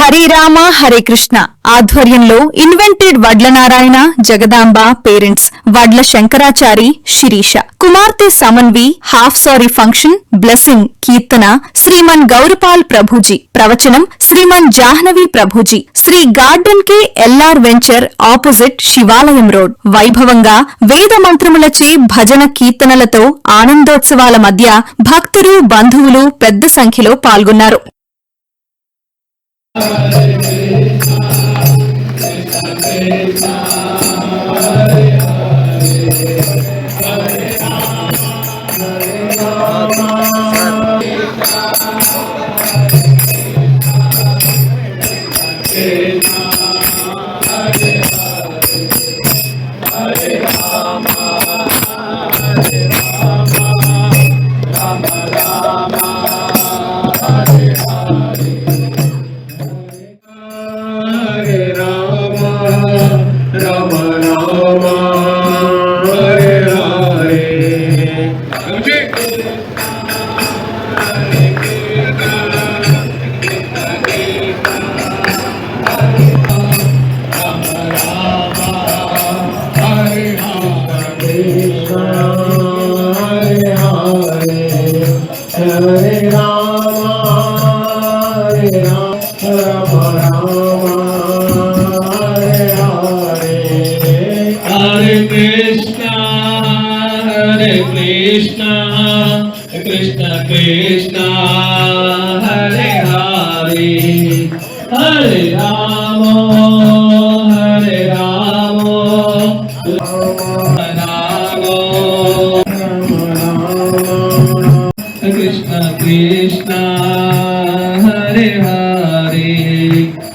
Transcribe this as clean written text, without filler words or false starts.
హరిరామ హరే కృష్ణ ఆధ్వర్యంలో ఇన్వెంటెడ్ వడ్ల నారాయణ జగదాంబ పేరెంట్స్ వడ్ల శంకరాచారి శిరీష కుమార్తె Samanvi half sari function blessing కీర్తన శ్రీమన్ గౌరపాల్ ప్రభుజీ ప్రవచనం Shriman Jahnavi Prabhuji Sri garden K LR venture opposite Shivalayam road వైభవంగా వేద మంత్రములచే భజన కీర్తనలతో ఆనందోత్సవాల మధ్య భక్తులు బంధువులు పెద్ద సంఖ్యలో పాల్గొన్నారు. Krishna Krishna Hare Hare Hare Rama Hare Rama Krishna Krishna Hare Hare